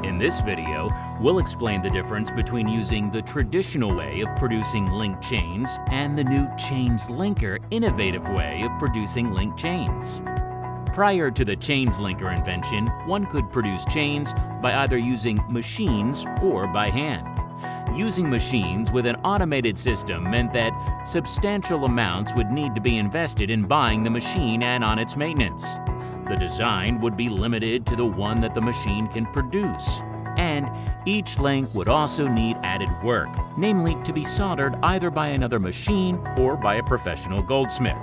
In this video, we'll explain the difference between using the traditional way of producing link chains and the new chains linker innovative way of producing link chains. Prior to the chains linker invention, one could produce chains by either using machines or by hand. Using machines with an automated system meant that substantial amounts would need to be invested in buying the machine and on its maintenance. The design would be limited to the one that the machine can produce, and each link would also need added work, namely to be soldered either by another machine or by a professional goldsmith.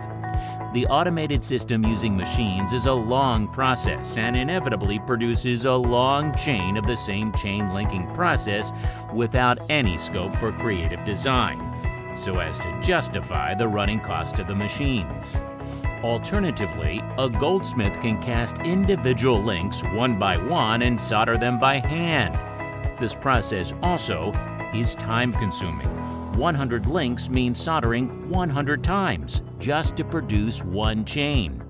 The automated system using machines is a long process and inevitably produces a long chain of the same chain linking process without any scope for creative design, so as to justify the running cost of the machines. Alternatively, a goldsmith can cast individual links one by one and solder them by hand. This process also is time-consuming. 100 links means soldering 100 times just to produce one chain.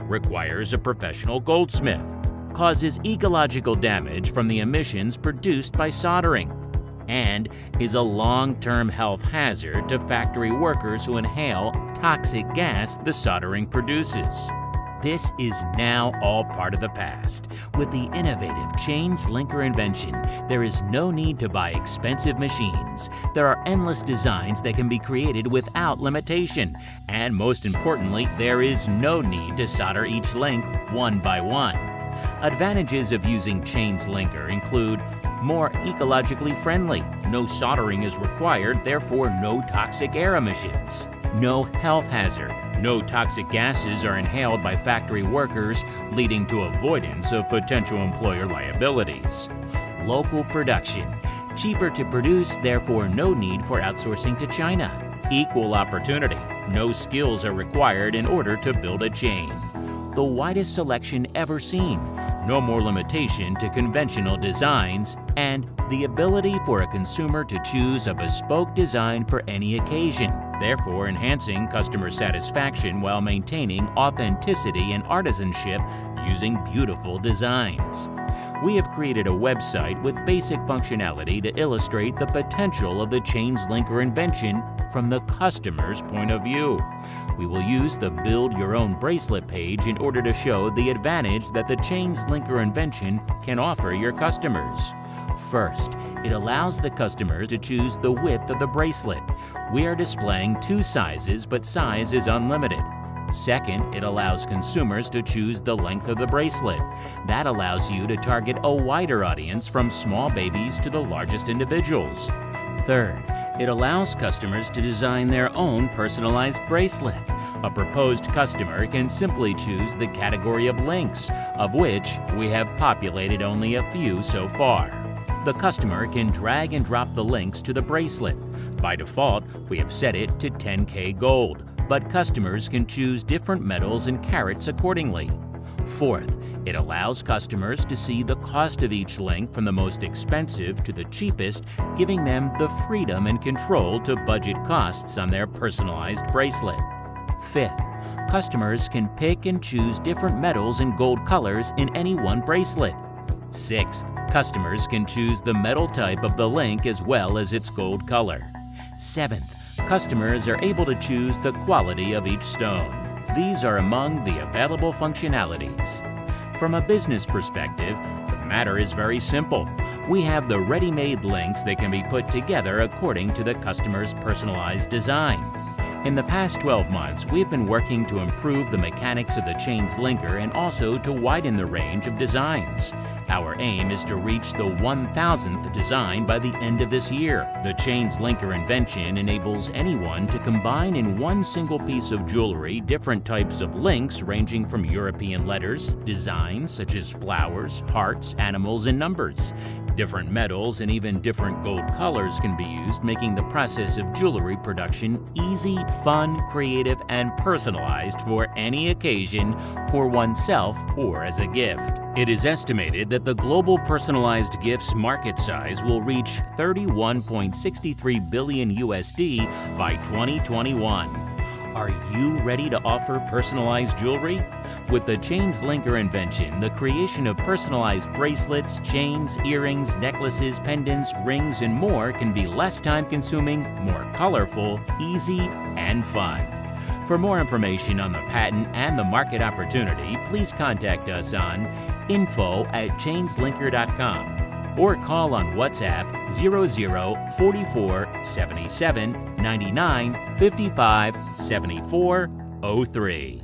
Requires a professional goldsmith. Causes ecological damage from the emissions produced by soldering. And is a long-term health hazard to factory workers who inhale toxic gas the soldering produces. This is now all part of the past. With the innovative chains linker invention, there is no need to buy expensive machines. There are endless designs that can be created without limitation. And most importantly, there is no need to solder each link one by one. Advantages of using chains linker include more ecologically friendly. No soldering is required, therefore no toxic air emissions. No health hazard. No toxic gases are inhaled by factory workers, leading to avoidance of potential employer liabilities. Local production. Cheaper to produce, therefore no need for outsourcing to China. Equal opportunity. No skills are required in order to build a chain. The widest selection ever seen. No more limitation to conventional designs, and the ability for a consumer to choose a bespoke design for any occasion, therefore enhancing customer satisfaction while maintaining authenticity and artisanship using beautiful designs. We have created a website with basic functionality to illustrate the potential of the chains linker invention from the customer's point of view. We will use the Build Your Own Bracelet page in order to show the advantage that the chains linker invention can offer your customers. First, it allows the customer to choose the width of the bracelet. We are displaying 2 sizes, but size is unlimited. Second, it allows consumers to choose the length of the bracelet. That allows you to target a wider audience from small babies to the largest individuals. Third, it allows customers to design their own personalized bracelet. A proposed customer can simply choose the category of links, of which we have populated only a few so far. The customer can drag and drop the links to the bracelet. By default, we have set it to 10K gold, but customers can choose different metals and carats accordingly. Fourth, it allows customers to see the cost of each link from the most expensive to the cheapest, giving them the freedom and control to budget costs on their personalized bracelet. Fifth, customers can pick and choose different metals and gold colors in any one bracelet. Sixth, customers can choose the metal type of the link as well as its gold color. Seventh, customers are able to choose the quality of each stone. These are among the available functionalities. From a business perspective, the matter is very simple. We have the ready-made links that can be put together according to the customer's personalized design. In the past 12 months, we've been working to improve the mechanics of the chains linker and also to widen the range of designs. Our aim is to reach the 1,000th design by the end of this year. The chains linker invention enables anyone to combine in one single piece of jewelry different types of links ranging from European letters, designs such as flowers, hearts, animals, and numbers. Different metals and even different gold colors can be used, making the process of jewelry production easy, fun, creative, and personalized for any occasion for oneself or as a gift. It is estimated that the global personalized gifts market size will reach $31.63 billion USD by 2021. Are you ready to offer personalized jewelry? With the Chains Linker invention, the creation of personalized bracelets, chains, earrings, necklaces, pendants, rings, and more can be less time-consuming, more colorful, easy, and fun. For more information on the patent and the market opportunity, please contact us on info@chainslinker.com or call on WhatsApp 00 44 77 99 55 74 03.